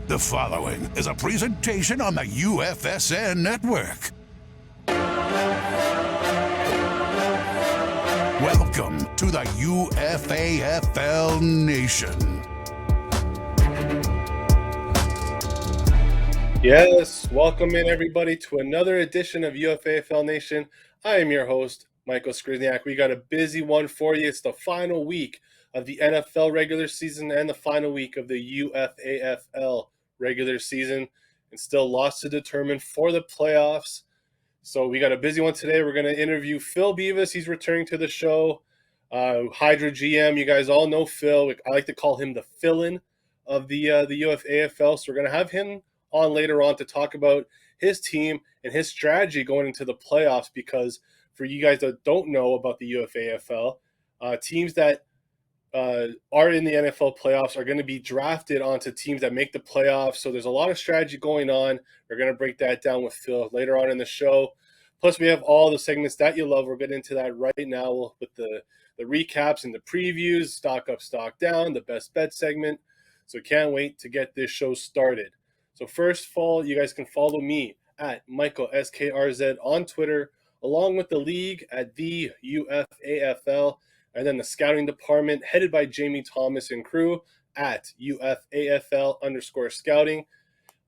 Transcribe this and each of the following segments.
The following is a presentation on the UFSN network. Welcome to the UFAFL Nation. Yes, welcome in everybody to another edition of UFAFL Nation. I am your host, Michael Skrz. We got a busy one for you. It's the final week of the NFL regular season and the final week of the UFAFL regular season, and still lots to determine for the playoffs. So we got a busy one today. We're going to interview Phil Bevis. He's returning to the show. Hydra GM, you guys all know Phil. I like to call him the fill-in of the UFAFL. So we're going to have him on later on to talk about his team and his strategy going into the playoffs, because for you guys that don't know about the UFAFL, teams that are in the NFL playoffs are going to be drafted onto teams that make the playoffs. So there's a lot of strategy going on. We're going to break that down with Phil later on in the show. Plus, we have all the segments that you love. We'll get into that right now with the recaps and the previews, stock up, stock down, the best bet segment. So can't wait to get this show started. So first of all, you guys can follow me at Michael SKRZ on Twitter, along with the league at the UFAFL, and then the scouting department headed by Jamie Thomas and crew at UFAFL_scouting.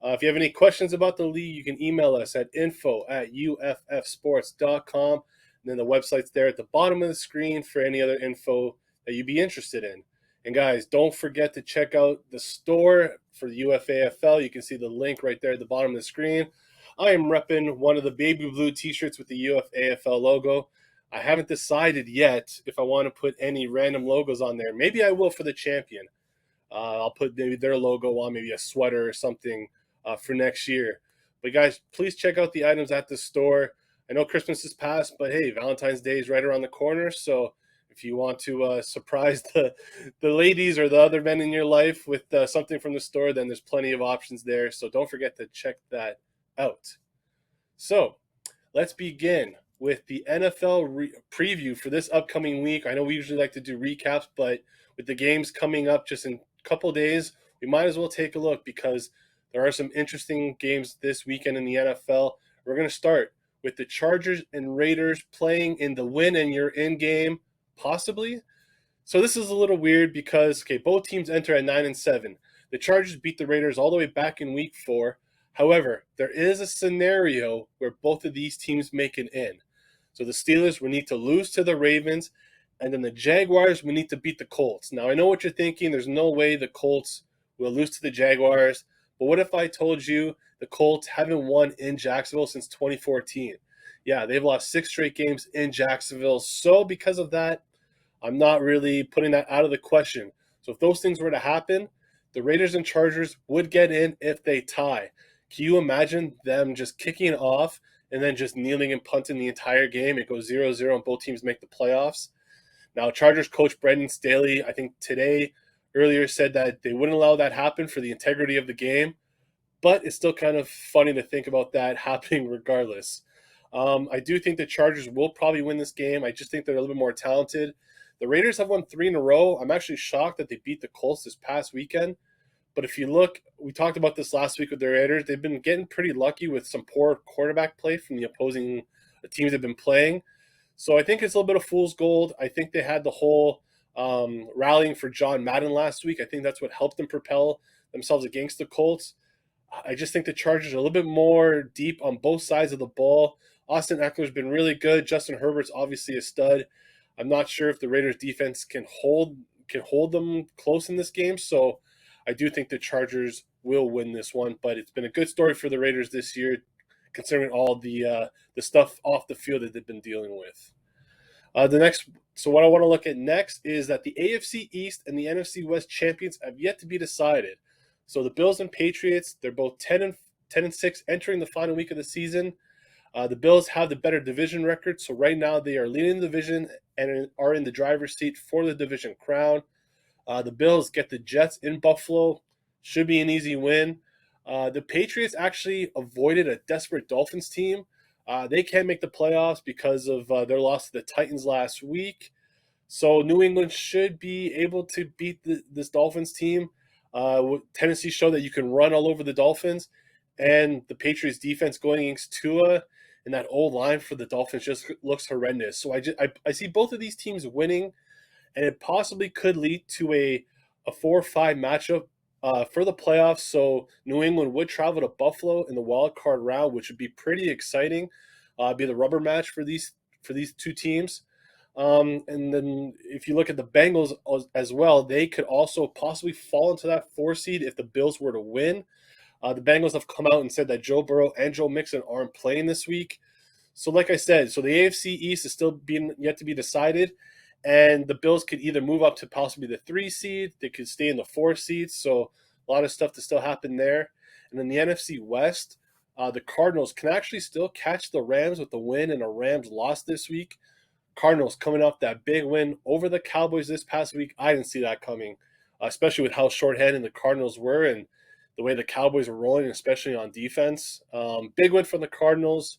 If you have any questions about the league, you can email us at info@uffsports.com. And then the website's there at the bottom of the screen for any other info that you'd be interested in. And guys, don't forget to check out the store for the UFAFL. You can see the link right there at the bottom of the screen. I am repping one of the baby blue t-shirts with the UFAFL logo. I haven't decided yet if I want to put any random logos on there. Maybe I will for the champion. I'll put maybe their logo on, maybe a sweater or something for next year. But guys, please check out the items at the store. I know Christmas is past, but hey, Valentine's Day is right around the corner. So if you want to surprise the ladies or the other men in your life with something from the store, then there's plenty of options there. So don't forget to check that out. So let's begin with the NFL preview for this upcoming week. I know we usually like to do recaps, but with the games coming up just in a couple days, we might as well take a look because there are some interesting games this weekend in the NFL. We're going to start with the Chargers and Raiders playing in the win and you're in game, possibly. So this is a little weird because, both teams enter at 9-7. The Chargers beat the Raiders all the way back in week 4. However, there is a scenario where both of these teams make it in. So the Steelers will need to lose to the Ravens, and then the Jaguars will need to beat the Colts. Now, I know what you're thinking. There's no way the Colts will lose to the Jaguars. But what if I told you the Colts haven't won in Jacksonville since 2014? Yeah, they've lost 6 straight games in Jacksonville. So because of that, I'm not really putting that out of the question. So if those things were to happen, the Raiders and Chargers would get in if they tie. Can you imagine them just kicking it off and then just kneeling and punting the entire game? It goes 0-0 and both teams make the playoffs. Now, Chargers coach Brendan Staley, I think earlier said that they wouldn't allow that happen for the integrity of the game. But it's still kind of funny to think about that happening regardless. I do think the Chargers will probably win this game. I just think they're a little bit more talented. The Raiders have won 3 in a row. I'm actually shocked that they beat the Colts this past weekend. But if you look, we talked about this last week with the Raiders. They've been getting pretty lucky with some poor quarterback play from the opposing teams they've been playing. So I think it's a little bit of fool's gold. I think they had the whole rallying for John Madden last week. I think that's what helped them propel themselves against the Colts. I just think the Chargers are a little bit more deep on both sides of the ball. Austin Eckler's been really good. Justin Herbert's obviously a stud. I'm not sure if the Raiders defense can hold them close in this game. So I do think the Chargers will win this one, but it's been a good story for the Raiders this year, considering all the stuff off the field that they've been dealing with. So what I want to look at next is that the AFC East and the NFC West champions have yet to be decided. So the Bills and Patriots, they're both 10-6 entering the final week of the season. The Bills have the better division record, so right now they are leading the division and are in the driver's seat for the division crown. The Bills get the Jets in Buffalo. Should be an easy win. The Patriots actually avoided a desperate Dolphins team. They can't make the playoffs because of their loss to the Titans last week. So New England should be able to beat this Dolphins team. Tendencies show that you can run all over the Dolphins, and the Patriots defense going against Tua and that old line for the Dolphins just looks horrendous. So I see both of these teams winning, and it possibly could lead to a 4-5 matchup for the playoffs. So New England would travel to Buffalo in the wild card round, which would be pretty exciting. Be the rubber match for these two teams. And then if you look at the Bengals as well, they could also possibly fall into that 4 seed if the Bills were to win. The Bengals have come out and said that Joe Burrow and Joe Mixon aren't playing this week. So like I said, so the AFC East is still being yet to be decided, and the Bills could either move up to possibly the 3 seed, they could stay in the 4 seed. So a lot of stuff to still happen there. And then the NFC West, the Cardinals can actually still catch the Rams with the win and a Rams loss this week. Cardinals coming off that big win over the Cowboys this past week. I didn't see that coming, especially with how shorthanded the Cardinals were and the way the Cowboys were rolling, especially on defense. Big win from the Cardinals.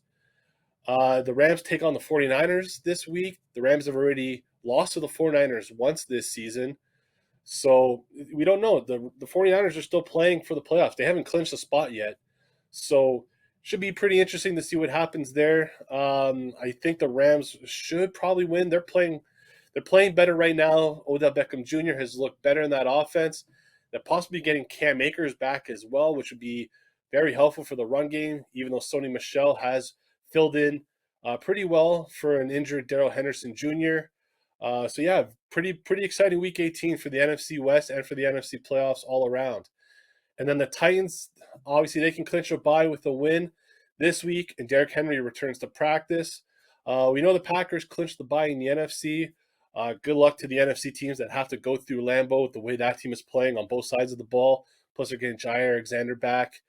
The Rams take on the 49ers this week. The Rams have already lost to the 49ers once this season. So we don't know. The 49ers are still playing for the playoffs. They haven't clinched a spot yet. So should be pretty interesting to see what happens there. I think the Rams should probably win. They're playing better right now. Odell Beckham Jr. has looked better in that offense. They're possibly getting Cam Akers back as well, which would be very helpful for the run game, even though Sony Michel has filled in pretty well for an injured Darrell Henderson Jr. So yeah, pretty exciting week 18 for the NFC West and for the NFC playoffs all around. And then the Titans, obviously they can clinch a bye with a win this week, and Derrick Henry returns to practice. We know the Packers clinched the bye in the NFC. Good luck to the NFC teams that have to go through Lambeau with the way that team is playing on both sides of the ball. Plus they're getting Jair Alexander back.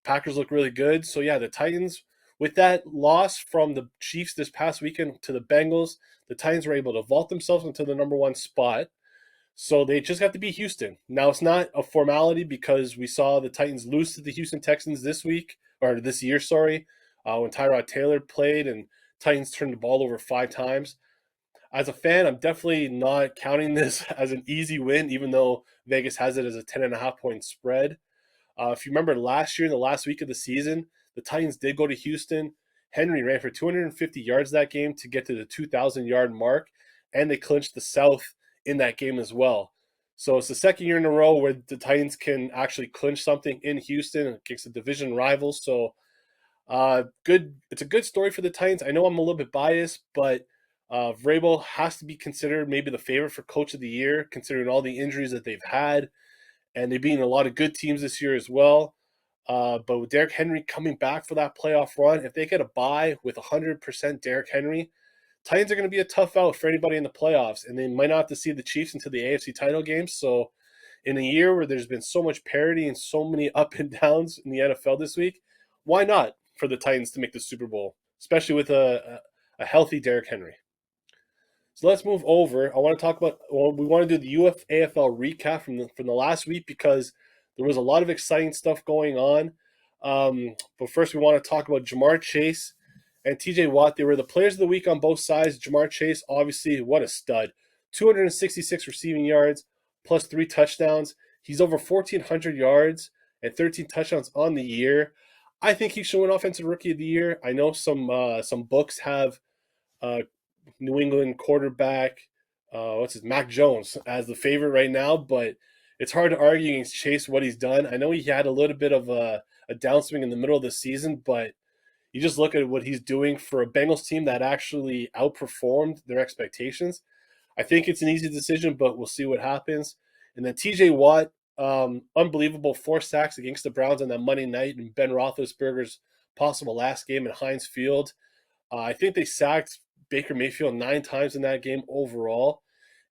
Packers look really good. So yeah, the Titans, with that loss from the Chiefs this past weekend to the Bengals, the Titans were able to vault themselves into the number 1 spot. So they just have to beat Houston. Now, it's not a formality because we saw the Titans lose to the Houston Texans this year, when Tyrod Taylor played and Titans turned the ball over 5 times. As a fan, I'm definitely not counting this as an easy win, even though Vegas has it as a 10.5-point spread. If you remember last year, in the last week of the season, the Titans did go to Houston. Henry ran for 250 yards that game to get to the 2,000-yard mark, and they clinched the South in that game as well. So it's the second year in a row where the Titans can actually clinch something in Houston against a division rival. So good. It's a good story for the Titans. I know I'm a little bit biased, but Vrabel has to be considered maybe the favorite for Coach of the Year, considering all the injuries that they've had, and they've beaten a lot of good teams this year as well. But with Derrick Henry coming back for that playoff run, if they get a bye with 100% Derrick Henry, Titans are going to be a tough out for anybody in the playoffs, and they might not have to see the Chiefs into the AFC title game. So in a year where there's been so much parity and so many up and downs in the NFL this week, why not for the Titans to make the Super Bowl, especially with a healthy Derrick Henry? So let's move over. We want to do the UFAFL recap from the last week because there was a lot of exciting stuff going on. But first, we want to talk about Ja'Marr Chase and TJ Watt. They were the players of the week on both sides. Ja'Marr Chase, obviously, what a stud. 266 receiving yards plus 3 touchdowns. He's over 1,400 yards and 13 touchdowns on the year. I think he should win Offensive Rookie of the Year. I know some books have New England quarterback, Mac Jones as the favorite right now, but it's hard to argue against Chase what he's done. I know he had a little bit of a downswing in the middle of the season, but you just look at what he's doing for a Bengals team that actually outperformed their expectations. I think it's an easy decision, but we'll see what happens. And then TJ Watt, unbelievable 4 sacks against the Browns on that Monday night in Ben Roethlisberger's possible last game at Heinz Field. I think they sacked Baker Mayfield 9 times in that game overall.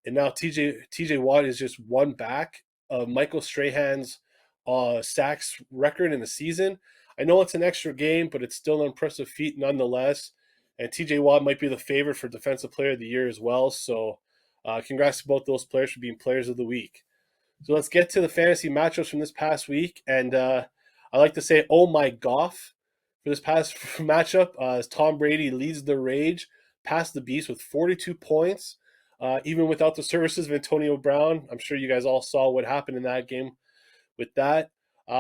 And now TJ Watt is just one back of Michael Strahan's sacks record in the season. I know it's an extra game, but it's still an impressive feat nonetheless. And TJ Watt might be the favorite for Defensive Player of the Year as well. So congrats to both those players for being Players of the Week. So let's get to the fantasy matchups from this past week. And I like to say, oh my Goff, for this past matchup, as Tom Brady leads the rage past the beast with 42 points. even without the services of Antonio Brown. I'm sure you guys all saw what happened in that game with that.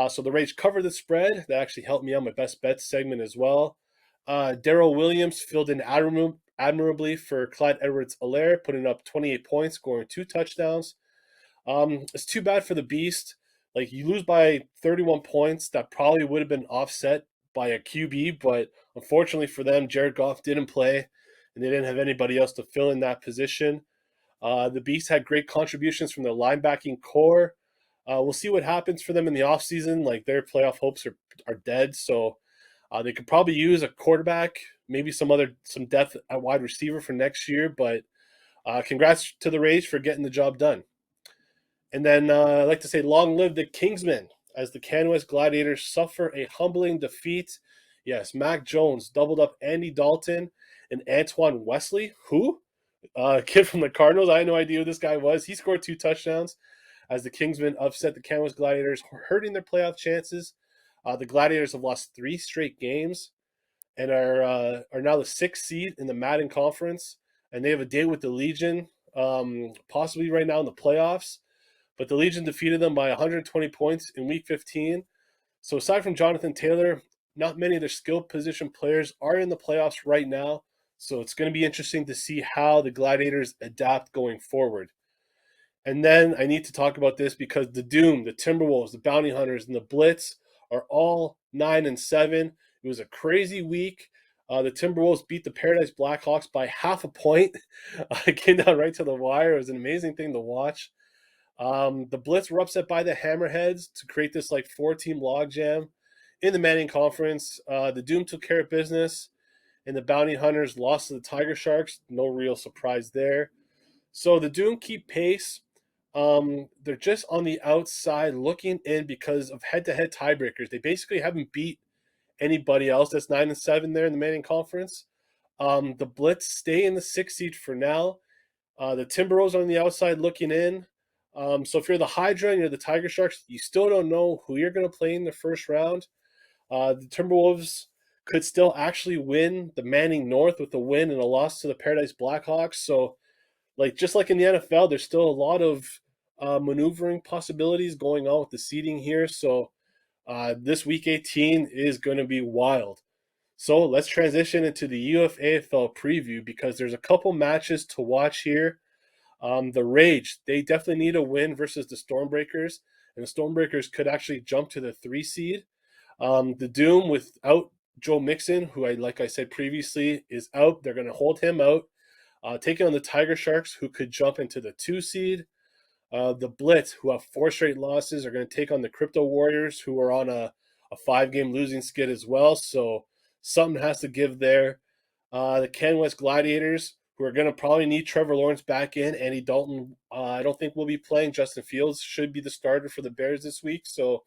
So the Rage covered the spread. That actually helped me on my best bets segment as well. Daryl Williams filled in admirably for Clyde Edwards-Helaire, putting up 28 points, scoring 2 touchdowns. It's too bad for the Beast. Like, you lose by 31 points. That probably would have been offset by a QB, but unfortunately for them, Jared Goff didn't play, and they didn't have anybody else to fill in that position. The Beast had great contributions from their linebacking core. We'll see what happens for them in the offseason. Like, their playoff hopes are dead, so they could probably use a quarterback, maybe some depth at wide receiver for next year, but congrats to the Rage for getting the job done. And then I'd like to say long live the Kingsmen as the CanWest Gladiators suffer a humbling defeat. Yes, Mac Jones doubled up Andy Dalton and Antoine Wesley. Who? A kid from the Cardinals. I had no idea who this guy was. He scored 2 touchdowns as the Kingsmen upset the CanWest Gladiators, hurting their playoff chances. The Gladiators have lost 3 straight games and are now the 6th seed in the Madden Conference. And they have a date with the Legion, possibly right now in the playoffs. But the Legion defeated them by 120 points in Week 15. So aside from Jonathan Taylor, not many of their skill position players are in the playoffs right now. So it's going to be interesting to see how the Gladiators adapt going forward. And then I need to talk about this because the Doom, the Timberwolves, the Bounty Hunters, and the Blitz are all 9-7. It was a crazy week. The Timberwolves beat the Paradise Blackhawks by half a point. It came down right to the wire. It was an amazing thing to watch. The Blitz were upset by the Hammerheads to create this 4-team logjam in the Manning Conference. The Doom took care of business, and the Bounty Hunters lost to the Tiger Sharks. No real surprise there. So the Doom keep pace. They're just on the outside looking in because of head-to-head tiebreakers. They basically haven't beat anybody else that's 9-7 there in the Manning Conference. The Blitz stay in the 6th seed for now. The Timberwolves are on the outside looking in. So if you're the Hydra and you're the Tiger Sharks, you still don't know who you're going to play in the first round. The Timberwolves could still actually win the Manning North with a win and a loss to the Paradise Blackhawks. So, just like in the NFL, there's still a lot of maneuvering possibilities going on with the seeding here. So this Week 18 is going to be wild. So let's transition into the UFAFL preview because there's a couple matches to watch here. The Rage, they definitely need a win versus the Stormbreakers, and the Stormbreakers could actually jump to the 3 seed. The Doom, without Joe Mixon, who like I said previously, is out. They're going to hold him out. Taking on the Tiger Sharks, who could jump into the 2 seed. The Blitz, who have 4 straight losses, are going to take on the Crypto Warriors, who are on a 5-game losing skid as well. So something has to give there. The CanWest Gladiators, who are going to probably need Trevor Lawrence back in. Andy Dalton, I don't think will be playing. Justin Fields should be the starter for the Bears this week. So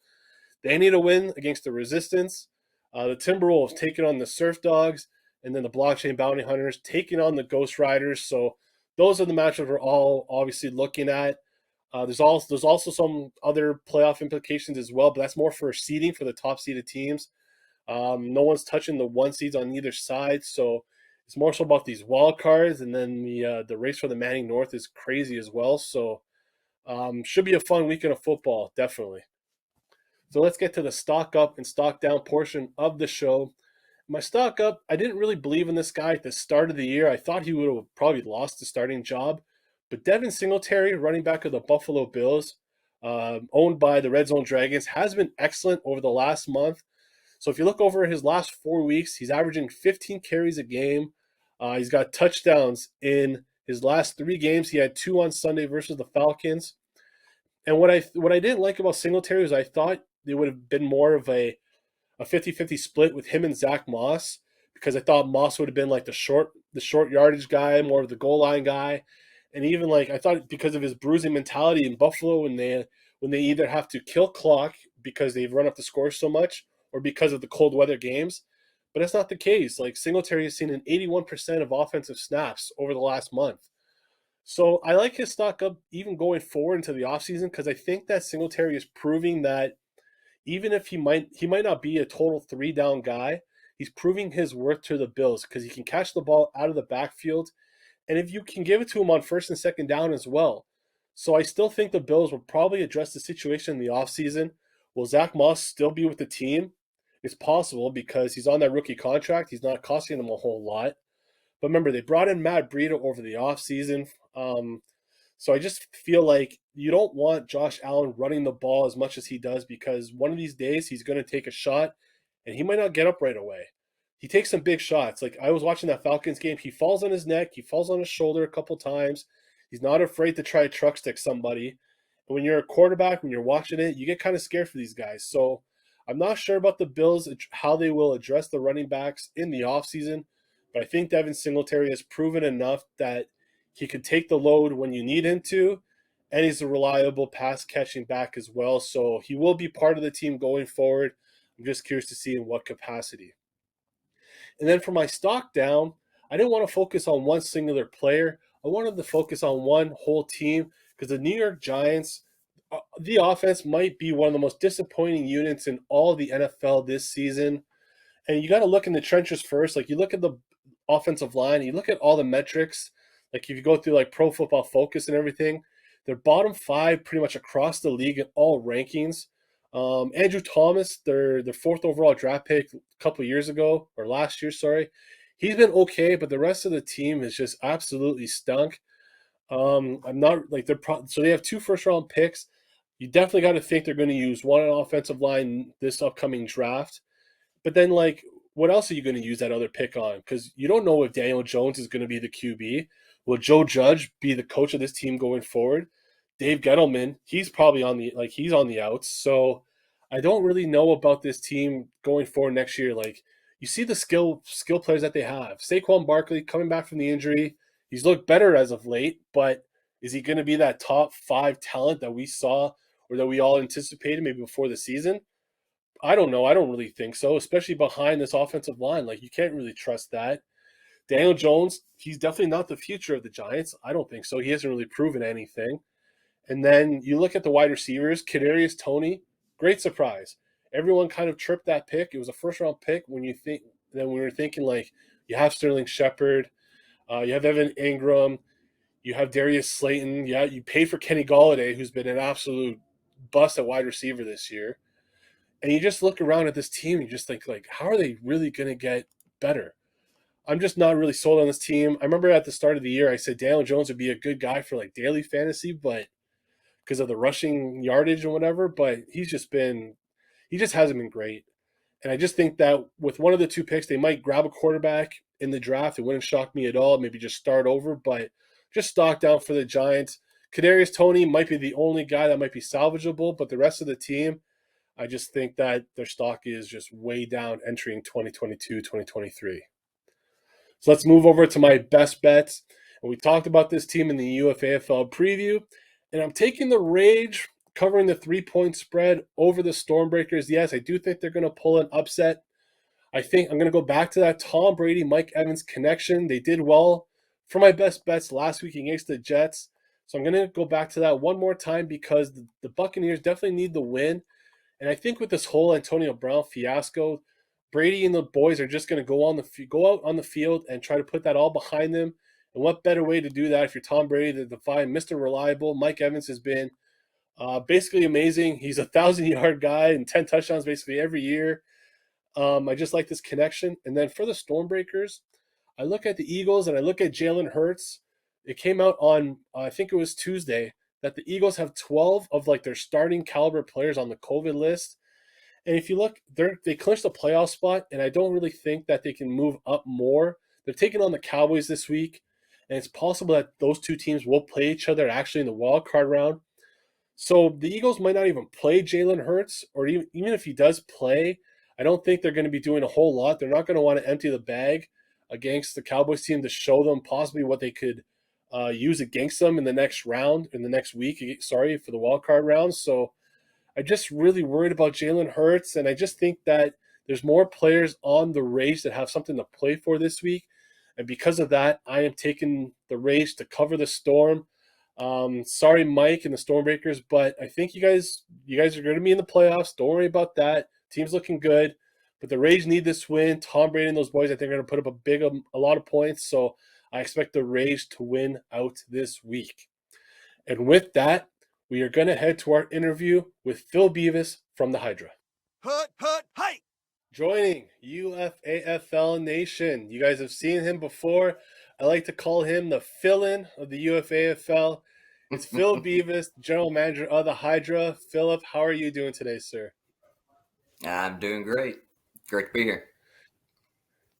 they need a win against the Resistance. The Timberwolves taking on the Surf Dogs, and then the Blockchain Bounty Hunters taking on the Ghost Riders. So those are the matchups we're all obviously looking at. There's also some other playoff implications as well, but that's more for seeding for the top seeded teams. No one's touching the 1 seeds on either side, so it's more so about these wild cards, and then the race for the Manning North is crazy as well. So should be a fun weekend of football, definitely. So let's get to the stock up and stock down portion of the show. My stock up, I didn't really believe in this guy at the start of the year. I thought he would have probably lost the starting job. But Devin Singletary, running back of the Buffalo Bills, owned by the Red Zone Dragons, has been excellent over the last month. So if you look over his last 4 weeks, he's averaging 15 carries a game. He's got touchdowns in his last 3 games. He had 2 on Sunday versus the Falcons. And what I didn't like about Singletary was I thought it would have been more of a 50-50 split with him and Zach Moss, because I thought Moss would have been like the short yardage guy, more of the goal line guy. And even I thought because of his bruising mentality in Buffalo, when they either have to kill clock because they've run up the score so much, or because of the cold weather games. But that's not the case. Singletary has seen an 81% of offensive snaps over the last month. So I like his stock up even going forward into the offseason, because I think that Singletary is proving that even if he might not be a total 3-down guy, he's proving his worth to the Bills because he can catch the ball out of the backfield. and if you can give it to him on first and second down as well. So I still think the Bills will probably address the situation in the offseason. Will Zach Moss still be with the team? It's possible because he's on that rookie contract. He's not costing them a whole lot. But remember, they brought in Matt Breida over the offseason. So I just feel like you don't want Josh Allen running the ball as much as he does, because one of these days he's going to take a shot and he might not get up right away. He takes some big shots. Like, I was watching that Falcons game. He falls on his neck. He falls on his shoulder a couple times. He's not afraid to try to truck stick somebody. But when you're a quarterback, when you're watching it, you get kind of scared for these guys. So I'm not sure about the Bills, how they will address the running backs in the offseason. But I think Devin Singletary has proven enough that he can take the load when you need him to, and he's a reliable pass-catching back as well. So he will be part of the team going forward. I'm just curious to see in what capacity. And then for my stock down, I didn't want to focus on one singular player. I wanted to focus on one whole team, because the New York Giants, the offense might be one of the most disappointing units in all of the NFL this season. And you got to look in the trenches first. Like, you look at the offensive line, you look at all the metrics. Like, if you go through like Pro Football Focus and everything, they're bottom 5 pretty much across the league in all rankings. Andrew Thomas, their 4th overall draft pick a couple years ago, or last year, sorry, he's been okay, but the rest of the team is just absolutely stunk. I'm not like so they have 2 first-round picks. You definitely got to think they're going to use one on offensive line this upcoming draft. But then, like, what else are you going to use that other pick on? Because you don't know if Daniel Jones is going to be the QB. Will Joe Judge be the coach of this team going forward? Dave Gettleman, he's probably he's on the outs. So I don't really know about this team going forward next year. Like, you see the skill players that they have. Saquon Barkley coming back from the injury. He's looked better as of late, but is he going to be that top 5 talent that we saw or that we all anticipated maybe before the season? I don't know. I don't really think so, especially behind this offensive line. Like, you can't really trust that. Daniel Jones, he's definitely not the future of the Giants. I don't think so. He hasn't really proven anything. And then you look at the wide receivers, Kadarius Toney, great surprise. Everyone kind of tripped that pick. It was a first-round pick when we were thinking, like, you have Sterling Shepard, you have Evan Ingram, you have Darius Slayton. Yeah, you paid for Kenny Golladay, who's been an absolute bust at wide receiver this year. And you just look around at this team and you just think, like, how are they really going to get better? I'm just not really sold on this team. I remember at the start of the year, I said Daniel Jones would be a good guy for like daily fantasy, but because of the rushing yardage and whatever, but he just hasn't been great. And I just think that with one of the 2 picks, they might grab a quarterback in the draft. It wouldn't shock me at all. Maybe just start over, but just stock down for the Giants. Kadarius Toney might be the only guy that might be salvageable, but the rest of the team, I just think that their stock is just way down entering 2022, 2023. So let's move over to my best bets. And we talked about this team in the UFAFL preview. And I'm taking the Rage, covering the 3-point spread over the Stormbreakers. Yes, I do think they're going to pull an upset. I think I'm going to go back to that Tom Brady, Mike Evans connection. They did well for my best bets last week against the Jets. So I'm going to go back to that one more time because the Buccaneers definitely need the win. And I think with this whole Antonio Brown fiasco, Brady and the boys are just going to go out on the field and try to put that all behind them. And what better way to do that if you're Tom Brady, to define Mr. Reliable? Mike Evans has been basically amazing. He's a 1,000-yard guy and 10 touchdowns basically every year. I just like this connection. And then for the Stormbreakers, I look at the Eagles and I look at Jalen Hurts. It came out on, I think it was Tuesday, that the Eagles have 12 of like their starting caliber players on the COVID list. And if you look, they clinched a playoff spot, and I don't really think that they can move up more. They're taking on the Cowboys this week, and it's possible that those 2 teams will play each other actually in the wild card round. So the Eagles might not even play Jalen Hurts, or even if he does play, I don't think they're going to be doing a whole lot. They're not going to want to empty the bag against the Cowboys team to show them possibly what they could use against them in the next round, in the next week, for the wild card round. So I just really worried about Jalen Hurts, and I just think that there's more players on the Rage that have something to play for this week. And because of that, I am taking the Rage to cover the Storm. Sorry, Mike and the Stormbreakers, but I think you guys are going to be in the playoffs. Don't worry about that. Team's looking good, but the Rage need this win. Tom Brady and those boys, I think, are going to put up a lot of points. So I expect the Rays to win out this week. And with that, we are going to head to our interview with Phil Bevis from the Hydra. Hey! Joining UFAFL Nation. You guys have seen him before. I like to call him the fill-in of the UFAFL. It's Phil Bevis, general manager of the Hydra. Philip, how are you doing today, sir? I'm doing great. Great to be here.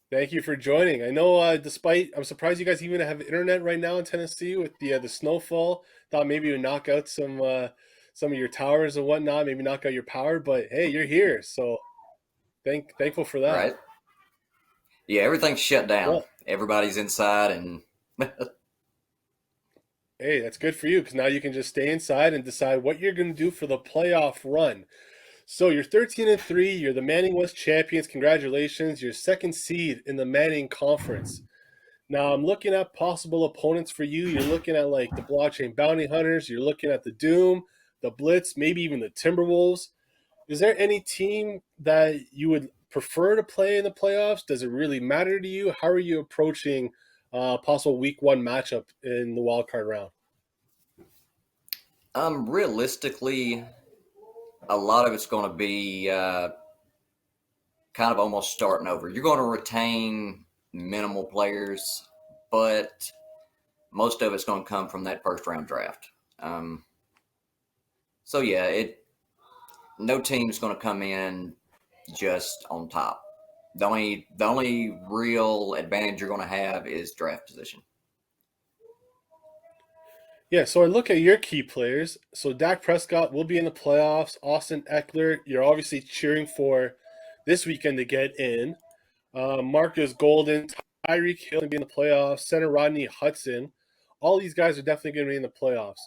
Thank you for joining. I know, I'm surprised you guys even have internet right now in Tennessee with the snowfall. Thought maybe you would knock out some of your towers and whatnot, maybe knock out your power. But hey, you're here, so thankful for that. Right? Yeah, everything's shut down. Well, Everybody's inside, and hey, that's good for you because now you can just stay inside and decide what you're going to do for the playoff run. So you're 13-3. You're the Manning West champions. Congratulations. You're second seed in the Manning Conference. Now I'm looking at possible opponents for you. You're looking at like the Blockchain Bounty Hunters. You're looking at the Doom, the Blitz, maybe even the Timberwolves. Is there any team that you would prefer to play in the playoffs? Does it really matter to you? How are you approaching possible week 1 matchup in the wildcard round? realistically, a lot of it's going to be kind of almost starting over. You're going to retain minimal players, but most of it's going to come from that first round draft. So yeah, no team's going to come in just on top. The only real advantage you're going to have is draft position. Yeah, so I look at your key players. So Dak Prescott will be in the playoffs. Austin Eckler, you're obviously cheering for this weekend to get in. Marcus Golden, Tyreek Hill to be in the playoffs. Center Rodney Hudson. All these guys are definitely going to be in the playoffs.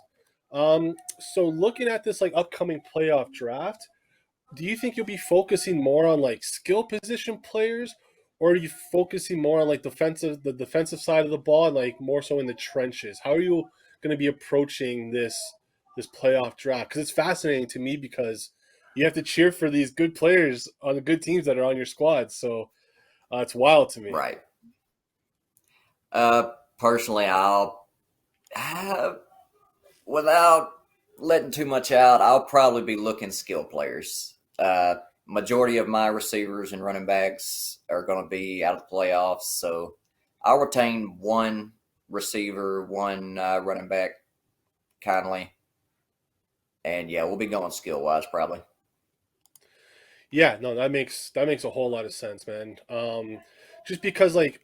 So looking at this like upcoming playoff draft, do you think you'll be focusing more on like skill position players, or are you focusing more on like the defensive side of the ball and like more so in the trenches? How are you going to be approaching this playoff draft? Because it's fascinating to me because you have to cheer for these good players on the good teams that are on your squad. So it's wild to me. Right. Personally, without letting too much out, I'll probably be looking skill players. Majority of my receivers and running backs are going to be out of the playoffs, so I'll retain one receiver, one running back kindly. And yeah, we'll be going skill wise probably. Yeah, no, that makes a whole lot of sense, man. Just because like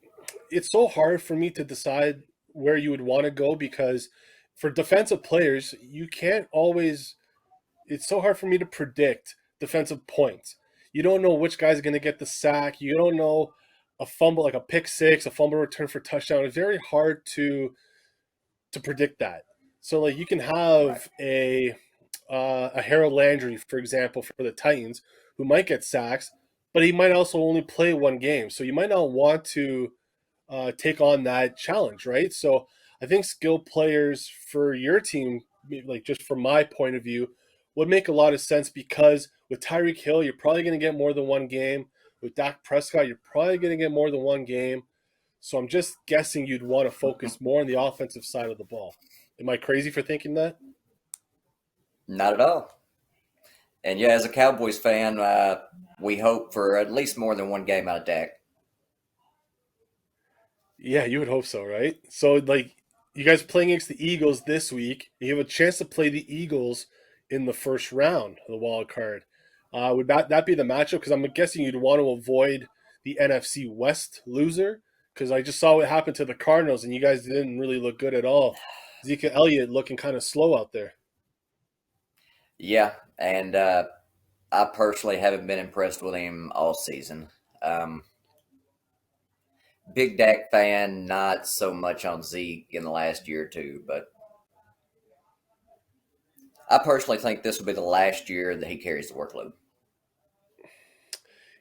it's so hard for me to decide where you would want to go because for defensive players, you can't always. It's so hard for me to predict defensive points. You don't know which guy's going to get the sack. You don't know a fumble, like a pick six, a fumble return for touchdown. It's very hard to predict that. So like you can have a Harold Landry, for example, for the Titans, who might get sacks, but he might also only play one game. So you might not want to take on that challenge, right? So I think skill players for your team, like just from my point of view, would make a lot of sense because with Tyreek Hill, you're probably going to get more than one game. With Dak Prescott, you're probably going to get more than one game. So I'm just guessing you'd want to focus more on the offensive side of the ball. Am I crazy for thinking that? Not at all. And yeah, as a Cowboys fan, we hope for at least more than one game out of Dak. Yeah, you would hope so, right? So, like, you guys are playing against the Eagles this week. You have a chance to play the Eagles in the first round of the wild card. Would that be the matchup? Because I'm guessing you'd want to avoid the NFC West loser. Because I just saw what happened to the Cardinals, and you guys didn't really look good at all. Zeke Elliott looking kind of slow out there. Yeah, and I personally haven't been impressed with him all season. Big Dak fan, not so much on Zeke in the last year or two, but I personally think this will be the last year that he carries the workload.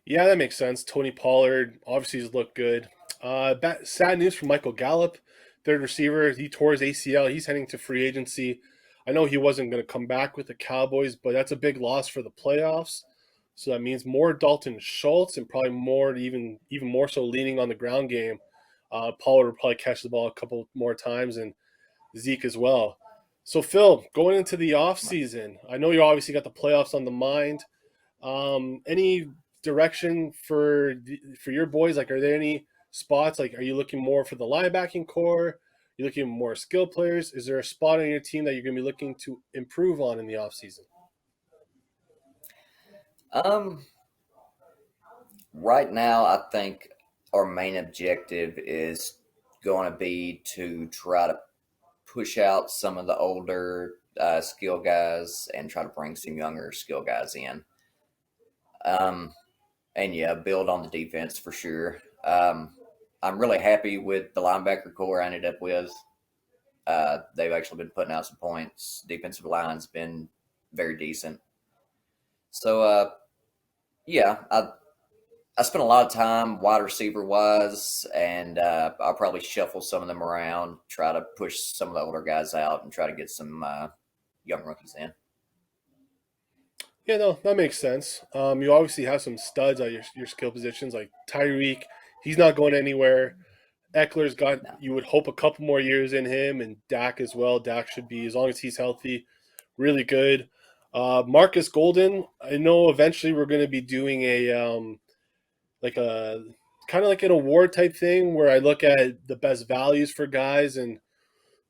Yeah, that makes sense. Tony Pollard obviously has looked good. Sad news for Michael Gallup, third receiver. He tore his ACL. He's heading to free agency. I know he wasn't going to come back with the Cowboys, but that's a big loss for the playoffs. So that means more Dalton Schultz and probably more, even more so leaning on the ground game Pollard will probably catch the ball a couple more times, and Zeke as well. So, Phil, going into the offseason, I know you obviously got the playoffs on the mind. Any direction for your boys? Like, are there any spots? Like, are you looking more for the linebacking core? Are you looking more skill players? Is there a spot on your team that you're going to be looking to improve on in the offseason? Right now, I think our main objective is going to be to try to push out some of the older skill guys and try to bring some younger skill guys in. And yeah, build on the defense for sure. I'm really happy with the linebacker core I ended up with. They've actually been putting out some points. Defensive line's been very decent. So, yeah, I spent a lot of time wide receiver wise, and I'll probably shuffle some of them around, try to push some of the older guys out, and try to get some young rookies in. Yeah, no, that makes sense. You obviously have some studs at your skill positions, like Tyreek. He's not going anywhere. Eckler's got, you would hope, a couple more years in him, and Dak as well. Dak should be, as long as he's healthy, really good. Marcus Golden, I know eventually we're going to be doing a kind of like an award type thing where I look at the best values for guys and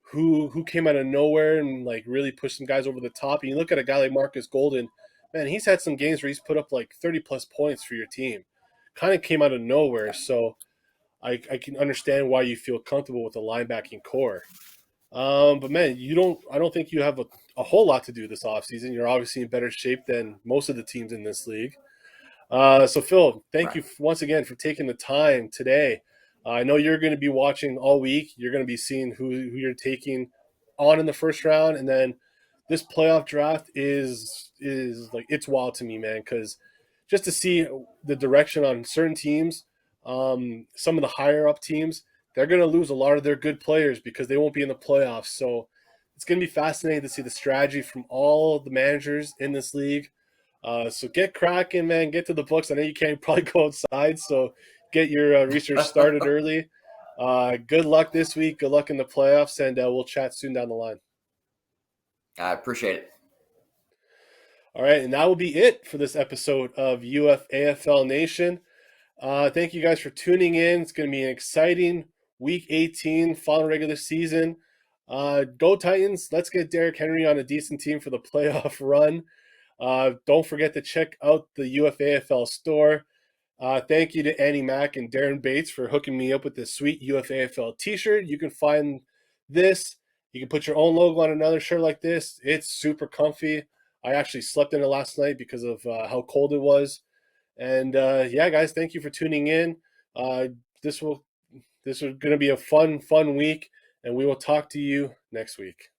who came out of nowhere and like really pushed some guys over the top. And you look at a guy like Marcus Golden, man, he's had some games where he's put up like 30 plus points for your team. Kind of came out of nowhere. So I can understand why you feel comfortable with the linebacking core. But man, I don't think you have a whole lot to do this offseason. You're obviously in better shape than most of the teams in this league. So Phil, thank you once again for taking the time today. I know you're going to be watching all week. You're going to be seeing who you're taking on in the first round, and then this playoff draft is like, it's wild to me, man, because just to see the direction on certain teams, some of the higher up teams, they're going to lose a lot of their good players because they won't be in the playoffs. So it's going to be fascinating to see the strategy from all of the managers in this league. So get cracking, man. Get to the books. I know you can't probably go outside, so get your research started early. Good luck this week. Good luck in the playoffs, and we'll chat soon down the line. I appreciate it. All right, and that will be it for this episode of UFAFL Nation. Thank you guys for tuning in. It's going to be an exciting Week 18, final regular season. Go Titans. Let's get Derrick Henry on a decent team for the playoff run. Don't forget to check out the UFAFL store. Thank you to Annie Mack and Darren Bates for hooking me up with this sweet UFAFL t-shirt. You can find this. You can put your own logo on another shirt like this. It's super comfy. I actually slept in it last night because of how cold it was. And yeah, guys, thank you for tuning in. This is going to be a fun week, and we will talk to you next week.